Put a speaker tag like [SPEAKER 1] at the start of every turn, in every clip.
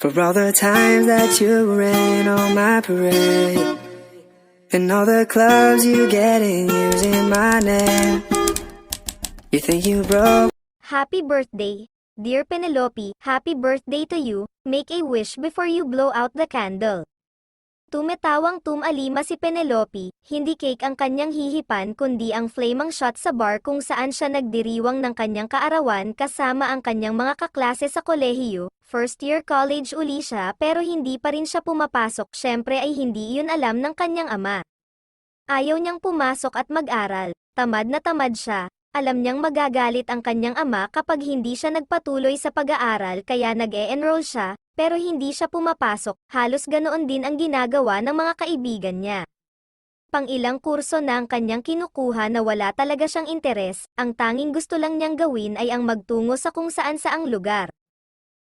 [SPEAKER 1] For all the times that you rain on my parade, and all the clubs you get in using my name. You think you broke?
[SPEAKER 2] Happy birthday, dear Penelope. Happy birthday to you. Make a wish before you blow out the candle. Tumetawang tumalima si Penelope, hindi cake ang kanyang hihipan kundi ang flaming shot sa bar kung saan siya nagdiriwang ng kanyang kaarawan kasama ang kanyang mga kaklase sa kolehiyo. First year college uli siya pero hindi pa rin siya pumapasok, syempre ay hindi iyon alam ng kanyang ama. Ayaw niyang pumasok at mag-aral, tamad na tamad siya. Alam niyang magagalit ang kanyang ama kapag hindi siya nagpatuloy sa pag-aaral kaya nag-e-enroll siya, pero hindi siya pumapasok. Halos ganoon din ang ginagawa ng mga kaibigan niya. Pang-ilang kurso na ang kanyang kinukuha na wala talaga siyang interes, ang tanging gusto lang niyang gawin ay ang magtungo sa kung saan-saang lugar.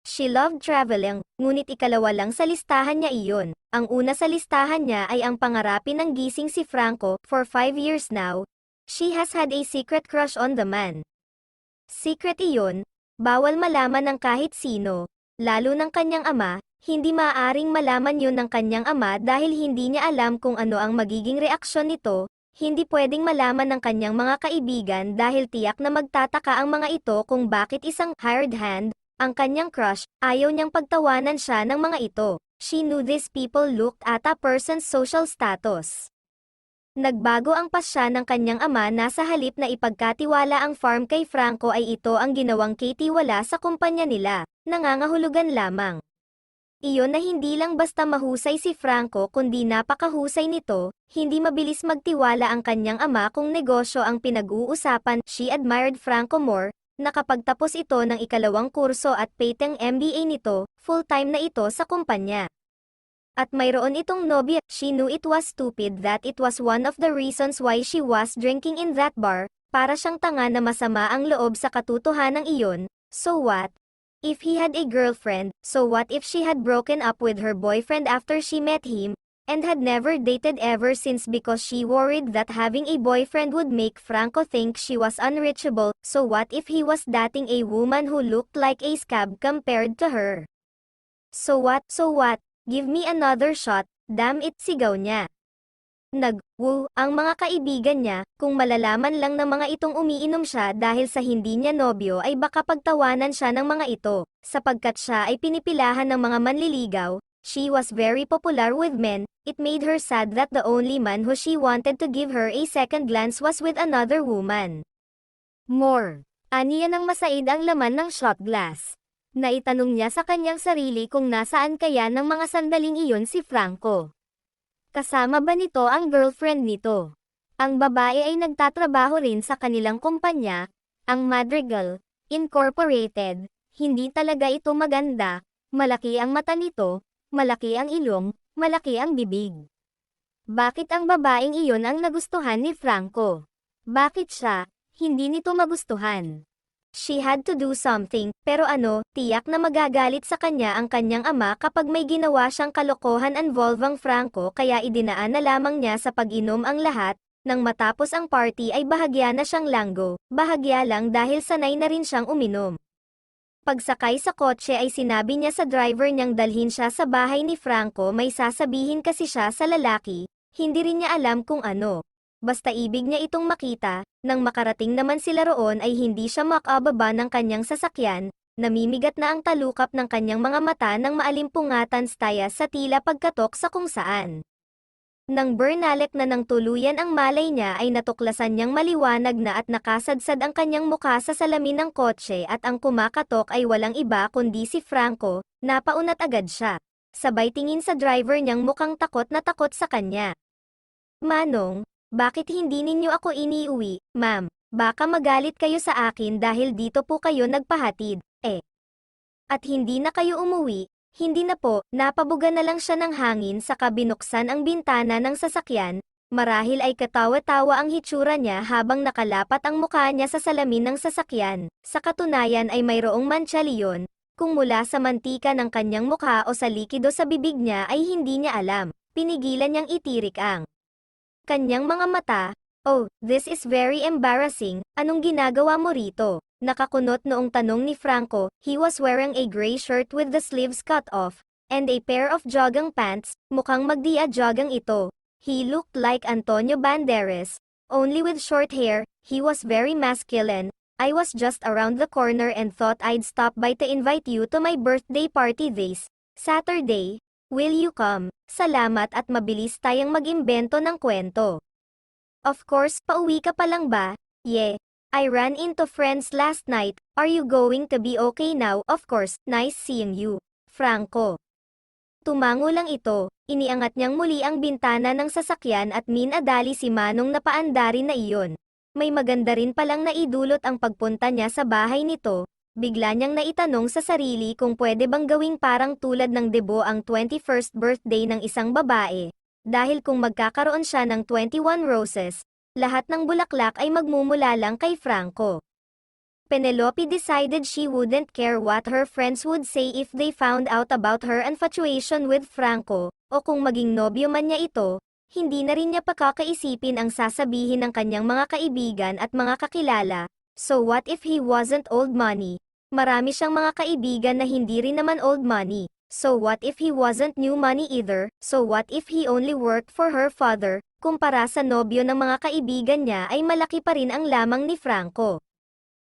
[SPEAKER 2] She loved traveling, ngunit ikalawa lang sa listahan niya iyon. Ang una sa listahan niya ay ang pangarapin ng gising si Franco. For 5 years now, she has had a secret crush on the man. Secret iyon, bawal malaman ng kahit sino, lalo ng kanyang ama. Hindi maaaring malaman yun ng kanyang ama dahil hindi niya alam kung ano ang magiging reaksyon nito. Hindi pwedeng malaman ng kanyang mga kaibigan dahil tiyak na magtataka ang mga ito kung bakit isang hired hand, ang kanyang crush, ayaw niyang pagtawanan siya ng mga ito. She knew these people looked at a person's social status. Nagbago ang pasya ng kanyang ama na sa halip na ipagkatiwala ang farm kay Franco ay ito ang ginawang katiwala sa kumpanya nila, nangangahulugan lamang. Iyon na hindi lang basta mahusay si Franco kundi napakahusay nito, hindi mabilis magtiwala ang kanyang ama kung negosyo ang pinag-uusapan. She admired Franco more, nakapagtapos ito ng ikalawang kurso at peteng MBA nito, full-time na ito sa kumpanya. At mayroon itong nobya. She knew it was stupid that it was one of the reasons why she was drinking in that bar, para siyang tanga na masama ang loob sa katotohanan iyon. So what? If he had a girlfriend, so what if she had broken up with her boyfriend after she met him, and had never dated ever since because she worried that having a boyfriend would make Franco think she was unreachable? So what if he was dating a woman who looked like a scab compared to her? So what? So what? Give me another shot, damn it, sigaw niya. Nag-woo ang mga kaibigan niya, kung malalaman lang ng mga itong umiinom siya dahil sa hindi niya nobyo ay baka pagtawanan siya ng mga ito, sapagkat siya ay pinipilahan ng mga manliligaw. She was very popular with men, it made her sad that the only man who she wanted to give her a second glance was with another woman. More. Aniya ng masaid ang laman ng shot glass. Naitanong niya sa kanyang sarili kung nasaan kaya ng mga sandaling iyon si Franco. Kasama ba nito ang girlfriend nito? Ang babae ay nagtatrabaho rin sa kanilang kumpanya, ang Madrigal Incorporated. Hindi talaga ito maganda, malaki ang mata nito, malaki ang ilong, malaki ang bibig. Bakit ang babaeng iyon ang nagustuhan ni Franco? Bakit siya, hindi nito magustuhan? She had to do something, pero ano, tiyak na magagalit sa kanya ang kanyang ama kapag may ginawa siyang kalokohan involving Franco kaya idinaan na lamang niya sa pag-inom ang lahat. Nang matapos ang party ay bahagya na siyang langgo, bahagya lang dahil sanay na rin siyang uminom. Pagsakay sa kotse ay sinabi niya sa driver niyang dalhin siya sa bahay ni Franco, may sasabihin kasi siya sa lalaki, hindi rin niya alam kung ano. Basta ibig niya itong makita. Nang makarating naman sila roon ay hindi siya makababa ng kanyang sasakyan, namimigat na ang talukap ng kanyang mga mata ng maalimpungatan staya sa tila pagkatok sa kung saan. Nang burnalek na ng tuluyan ang malay niya ay natuklasan niyang maliwanag na at nakasadsad ang kanyang mukha sa salamin ng kotse at ang kumakatok ay walang iba kundi si Franco. Napaunat agad siya. Sabay tingin sa driver niyang mukhang takot na takot sa kanya. Manong, bakit hindi ninyo ako iniuwi, ma'am? Baka magalit kayo sa akin dahil dito po kayo nagpahatid, eh. At hindi na kayo umuwi? Hindi na po, napabuga na lang siya ng hangin saka binuksan ang bintana ng sasakyan. Marahil ay katawa-tawa ang hitsura niya habang nakalapat ang mukha niya sa salamin ng sasakyan. Sa katunayan ay mayroong mantsa leon, kung mula sa mantika ng kanyang mukha o sa likido sa bibig niya ay hindi niya alam. Pinigilan niyang itirik ang kanyang mga mata, Oh, this is very embarrassing. Anong ginagawa mo rito? Nakakunot noong tanong ni Franco. He was wearing a gray shirt with the sleeves cut off, and a pair of jogging pants. Mukhang magdia jogging ito. He looked like Antonio Banderas, only with short hair. He was very masculine. I was just around the corner and thought I'd stop by to invite you to my birthday party this Saturday. Will you come? Salamat at mabilis tayong mag-imbento ng kwento. Of course, pauwi ka pa lang ba? Yeah. I ran into friends last night. Are you going to be okay now? Of course, nice seeing you, Franco. Tumango lang ito. Iniangat niyang muli ang bintana ng sasakyan at minadali si Manong na paandarin na iyon. May maganda rin palang naidulot ang pagpunta niya sa bahay nito. Bigla niyang naitanong sa sarili kung pwede bang gawing parang tulad ng debo ang 21st birthday ng isang babae. Dahil kung magkakaroon siya ng 21 roses, lahat ng bulaklak ay magmumula lang kay Franco. Penelope decided she wouldn't care what her friends would say if they found out about her infatuation with Franco, o kung maging nobyo man niya ito, hindi na rin niya pakakaisipin ang sasabihin ng kanyang mga kaibigan at mga kakilala. So what if he wasn't old money? Marami siyang mga kaibigan na hindi rin naman old money. So what if he wasn't new money either? So what if he only worked for her father? Kumpara sa nobyo ng mga kaibigan niya ay malaki pa rin ang lamang ni Franco.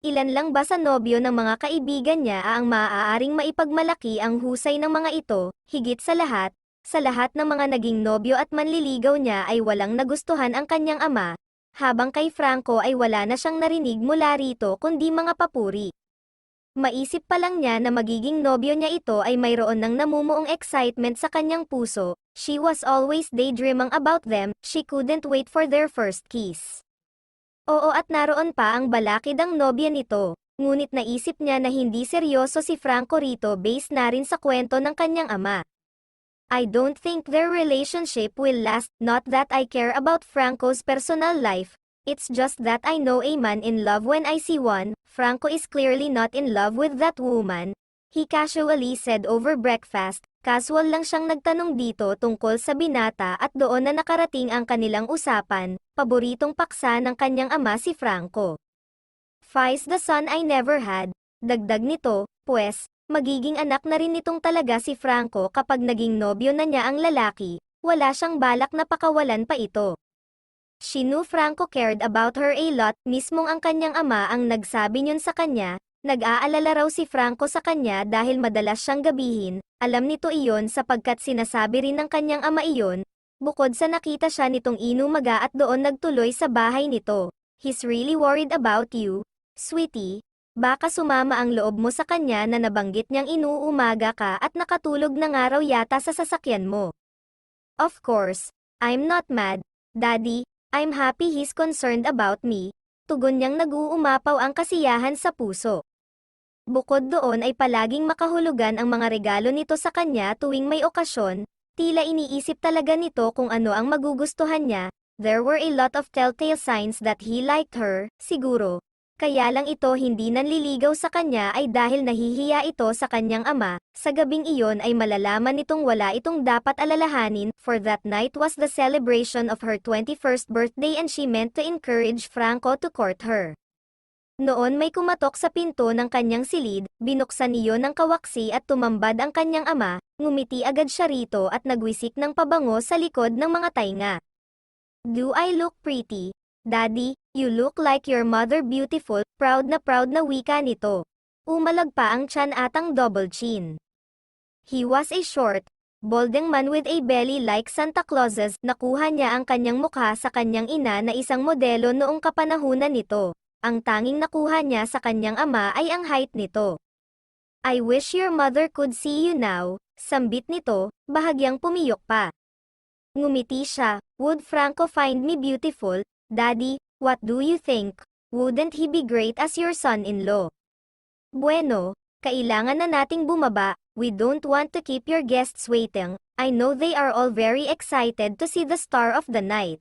[SPEAKER 2] Ilan lang ba sa nobyo ng mga kaibigan niya ang maaaring maipagmalaki ang husay ng mga ito? Higit sa lahat ng mga naging nobyo at manliligaw niya ay walang nagustuhan ang kanyang ama, habang kay Franco ay wala na siyang narinig mula rito kundi mga papuri. Maisip pa lang niya na magiging nobyo niya ito ay mayroon ng namumuong excitement sa kanyang puso. She was always daydreaming about them. She couldn't wait for their first kiss. Oo, at naroon pa ang balakid ang nobya nito. Ngunit naisip niya na hindi seryoso si Franco rito based na rin sa kwento ng kanyang ama. I don't think their relationship will last. Not that I care about Franco's personal life. It's just that I know a man in love when I see one. Franco is clearly not in love with that woman. He casually said over breakfast. Casual lang siyang nagtanong dito tungkol sa binata at doon na nakarating ang kanilang usapan. Paboritong paksa ng kanyang ama si Franco. Fi's the son I never had. Dagdag nito, pues, magiging anak na rin nitong talaga si Franco kapag naging nobyo na niya ang lalaki. Wala siyang balak na pakawalan pa ito. She knew Franco cared about her a lot. Mismong ang kanyang ama ang nagsabi niyon sa kanya. Nag-aalala raw si Franco sa kanya dahil madalas siyang gabihin. Alam nito iyon sapagkat sinasabi rin ng kanyang ama iyon. Bukod sa nakita siya nitong inumaga at doon nagtuloy sa bahay nito. He's really worried about you, sweetie. Baka sumama ang loob mo sa kanya na nabanggit niyang inuumaga ka at nakatulog na nga raw yata sa sasakyan mo. Of course, I'm not mad, Daddy. I'm happy he's concerned about me. Tugon niyang nag-uumapaw ang kasiyahan sa puso. Bukod doon ay palaging makahulugan ang mga regalo nito sa kanya tuwing may okasyon. Tila iniisip talaga nito kung ano ang magugustuhan niya. There were a lot of telltale signs that he liked her, siguro. Kaya lang ito hindi nanliligaw sa kanya ay dahil nahihiya ito sa kanyang ama. Sa gabing iyon ay malalaman nitong wala itong dapat alalahanin, for that night was the celebration of her 21st birthday and she meant to encourage Franco to court her. Noon may kumatok sa pinto ng kanyang silid, binuksan iyon ng kawaksi at tumambad ang kanyang ama, ngumiti agad siya rito at nagwisik ng pabango sa likod ng mga tainga. Do I look pretty? Daddy, you look like your mother beautiful. Proud na wika nito. Umalag pa ang tiyan atang double chin. He was a short, balding man with a belly like Santa Claus's. Nakuha niya ang kanyang mukha sa kanyang ina na isang modelo noong kapanahunan nito. Ang tanging nakuha niya sa kanyang ama ay ang height nito. I wish your mother could see you now. Sambit nito, bahagyang pumiyok pa. Ngumiti siya. Would Franco find me beautiful? Daddy, what do you think? Wouldn't he be great as your son-in-law? Bueno, kailangan na nating bumaba. We don't want to keep your guests waiting. I know they are all very excited to see the star of the night.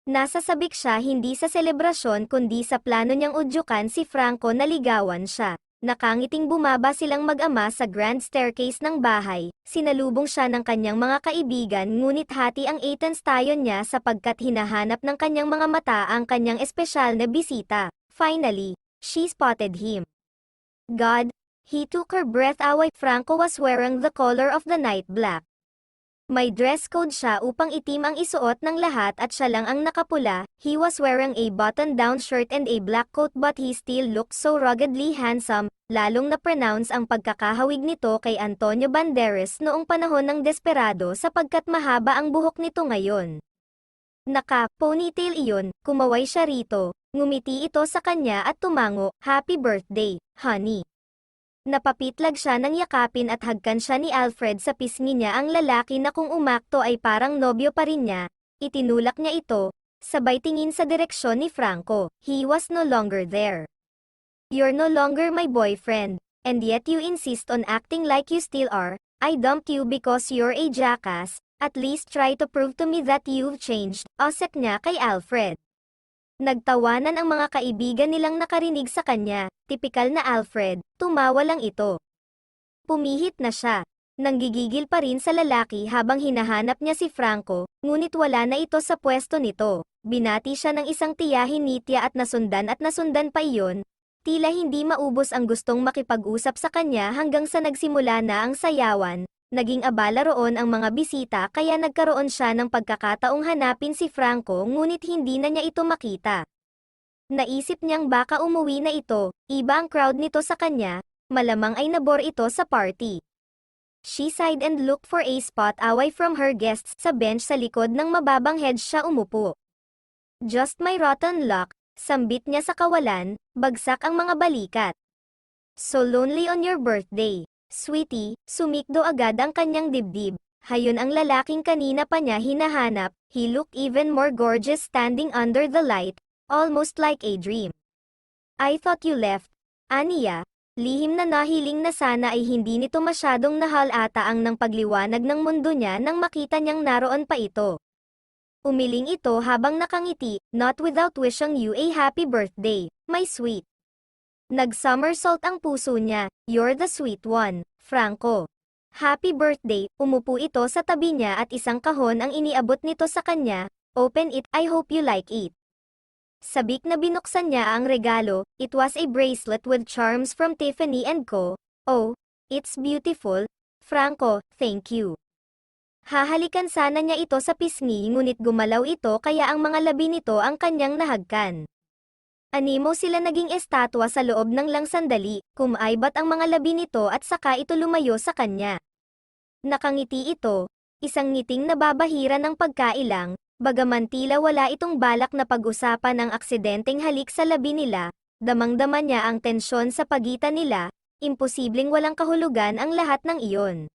[SPEAKER 2] Nasa sabik siya hindi sa selebrasyon kundi sa plano niyang udyukan si Franco na ligawan siya. Nakangiting bumaba silang mag-ama sa grand staircase ng bahay, sinalubong siya ng kanyang mga kaibigan ngunit hati ang attention niya sapagkat hinahanap ng kanyang mga mata ang kanyang espesyal na bisita. Finally, she spotted him. God, he took her breath away. Franco was wearing the color of the night black. May dress code siya upang itim ang isuot ng lahat at siya lang ang nakapula. He was wearing a button-down shirt and a black coat but he still looked so ruggedly handsome, lalong na-pronounce ang pagkakahawig nito kay Antonio Banderas noong panahon ng Desperado sapagkat mahaba ang buhok nito ngayon. Naka-ponytail iyon, kumaway siya rito, ngumiti ito sa kanya at tumango, "Happy birthday, honey." Napapitlag siya ng yakapin at hagkan siya ni Alfred sa pisngi niya ang lalaki na kung umakto ay parang nobyo pa rin niya, itinulak niya ito, sabay tingin sa direksyon ni Franco. He was no longer there. "You're no longer my boyfriend, and yet you insist on acting like you still are. I dumped you because you're a jackass, at least try to prove to me that you've changed," osek niya kay Alfred. Nagtawanan ang mga kaibigan nilang nakarinig sa kanya, tipikal na Alfred, tumawa lang ito. Pumihit na siya. Nanggigigil pa rin sa lalaki habang hinahanap niya si Franco, ngunit wala na ito sa pwesto nito. Binati siya ng isang tiyahin nitya at nasundan pa iyon. Tila hindi maubos ang gustong makipag-usap sa kanya hanggang sa nagsimula na ang sayawan. Naging abala roon ang mga bisita kaya nagkaroon siya ng pagkakataong hanapin si Franco ngunit hindi na niya ito makita. Naisip niyang baka umuwi na ito, iba ang crowd nito sa kanya, malamang ay nabore ito sa party. She sighed and looked for a spot away from her guests. Sa bench sa likod ng mababang hedge siya umupo. "Just my rotten luck," sambit niya sa kawalan, bagsak ang mga balikat. "So lonely on your birthday. Sweetie," sumikdo agad ang kanyang dibdib. Hayon ang lalaking kanina pa niya hinahanap. He looked even more gorgeous standing under the light, almost like a dream. "I thought you left, Ania." Lihim na nahiling na sana ay hindi nito masyadong nahal ata ang ng pagliwanag ng mundo niya nang makita niyang naroon pa ito. Umiling ito habang nakangiti, "Not without wishing you a happy birthday, my sweet." Nag-somersault ang puso niya. "You're the sweet one, Franco." "Happy birthday." Umupo ito sa tabi niya at isang kahon ang iniabot nito sa kanya. "Open it, I hope you like it." Sabik na binuksan niya ang regalo. It was a bracelet with charms from Tiffany & Co. "Oh, it's beautiful, Franco, thank you." Hahalikan sana niya ito sa pisngi ngunit gumalaw ito kaya ang mga labi nito ang kanyang nahagkan. Animo sila naging estatwa sa loob ng lang sandali, kumaibat ang mga labi nito at saka ito lumayo sa kanya. Nakangiti ito, isang ngiting nababahira ng pagkailang, bagaman tila wala itong balak na pag-usapan ang aksidenteng halik sa labi nila, damang-dama niya ang tensyon sa pagitan nila, imposibleng walang kahulugan ang lahat ng iyon.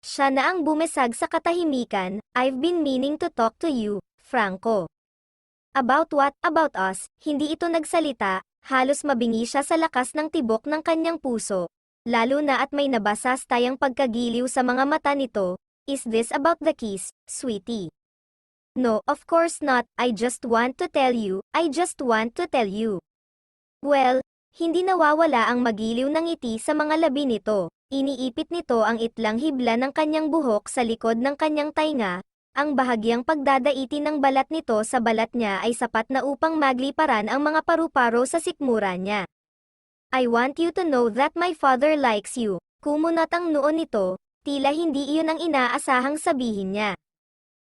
[SPEAKER 2] Siya na ang bumesag sa katahimikan. "I've been meaning to talk to you, Franco." "About what?" "About us." Hindi ito nagsalita, halos mabingi siya sa lakas ng tibok ng kanyang puso. Lalo na at may nabasas tayang pagkagiliw sa mga mata nito. "Is this about the kiss, sweetie?" "No, of course not. I just want to tell you. Well, hindi nawawala ang magiliw ng ngiti sa mga labi nito. Iniipit nito ang itlang hibla ng kanyang buhok sa likod ng kanyang tainga. Ang bahagyang pagdadaiti ng balat nito sa balat niya ay sapat na upang magliparan ang mga paru-paro sa sikmura niya. "I want you to know that my father likes you." Kumunat ang noo nito, tila hindi iyon ang inaasahang sabihin niya.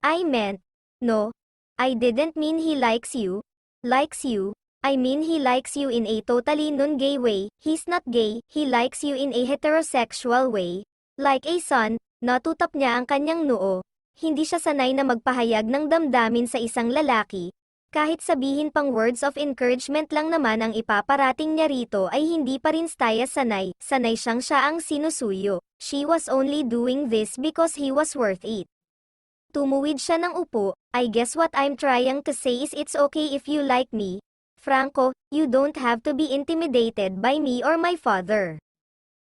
[SPEAKER 2] "I meant, no, I didn't mean he likes you. Likes you, I mean he likes you in a totally non-gay way. He's not gay, he likes you in a heterosexual way. Like a son." Natutap niya ang kanyang noo. Hindi siya sanay na magpahayag ng damdamin sa isang lalaki. Kahit sabihin pang words of encouragement lang naman ang ipaparating niya rito ay hindi pa rin sanay. Sanay siyang siya ang sinusuyo. She was only doing this because he was worth it. Tumuwid siya ng upo. "I guess what I'm trying to say is it's okay if you like me, Franco. You don't have to be intimidated by me or my father."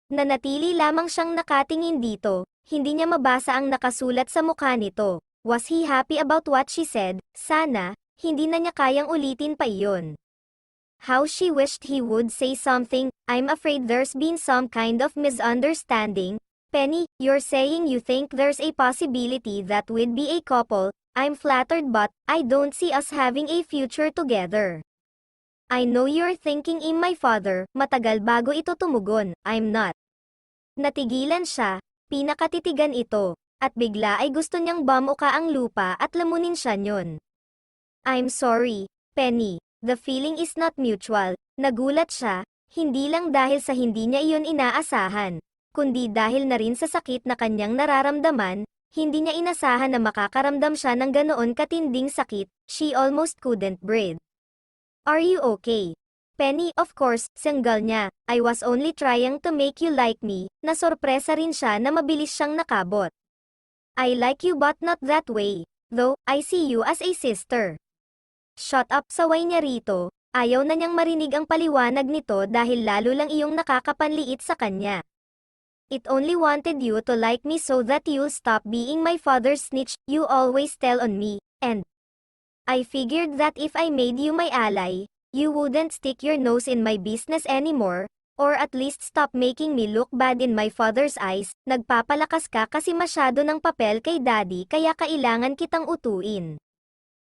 [SPEAKER 2] Nanatili lamang siyang nakatingin dito. Hindi niya mabasa ang nakasulat sa mukha nito. Was he happy about what she said? Sana, hindi na niya kayang ulitin pa iyon. How she wished he would say something. I'm afraid there's been some kind of misunderstanding. Penny, you're saying you think there's a possibility that we'd be a couple. I'm flattered but I don't see us having a future together. I know you're thinking I'm my father. Matagal bago ito tumugon. I'm not. Natigilan siya, pinakatitigan ito, at bigla ay gusto niyang bamuka ang lupa at lamunin siya nyon. I'm sorry, Penny. The feeling is not mutual. Nagulat siya, hindi lang dahil sa hindi niya iyon inaasahan, kundi dahil na rin sa sakit na kanyang nararamdaman. Hindi niya inasahan na makakaramdam siya ng ganoon katinding sakit. She almost couldn't breathe. Are you okay? Penny, of course, sanggal niya. I was only trying to make you like me. Nasorpresa rin siya na mabilis siyang nakabot. I like you but not that way. Though, I see you as a sister. Shut up, saway niya rito. Ayaw na niyang marinig ang paliwanag nito dahil lalo lang iyong nakakapanliit sa kanya. It only wanted you to like me so that you'll stop being my father's snitch. You always tell on me, and I figured that if I made you my ally, you wouldn't stick your nose in my business anymore, or at least stop making me look bad in my father's eyes. Nagpapalakas ka kasi masyado ng papel kay daddy kaya kailangan kitang utuin.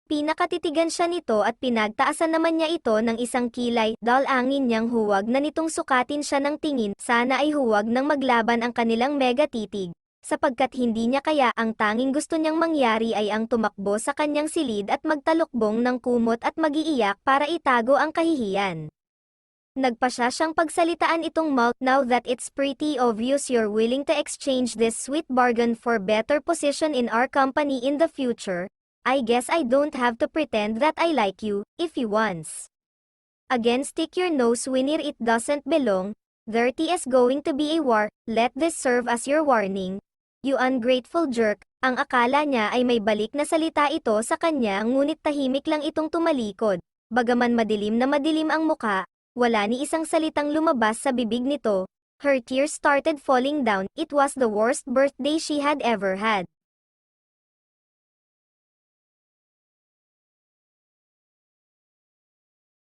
[SPEAKER 2] Pinakatitigan siya nito at pinagtaasan naman niya ito ng isang kilay. Dalangin niyang huwag na nitong sukatin siya ng tingin. Sana ay huwag nang maglaban ang kanilang mega titig. Sapagkat hindi niya kaya, ang tanging gusto niyang mangyari ay ang tumakbo sa kanyang silid at magtalukbong ng kumot at mag-iiyak para itago ang kahihiyan. Nagpasya siyang pagsalitaan itong malt. Now that it's pretty obvious you're willing to exchange this sweet bargain for better position in our company in the future, I guess I don't have to pretend that I like you, if you once again stick your nose where it doesn't belong. There is going to be a war. Let this serve as your warning. You ungrateful jerk. Ang akala niya ay may balik na salita ito sa kanya ngunit tahimik lang itong tumalikod. Bagaman madilim na madilim ang muka, wala ni isang salitang lumabas sa bibig nito. Her tears started falling down. It was the worst birthday she had ever had.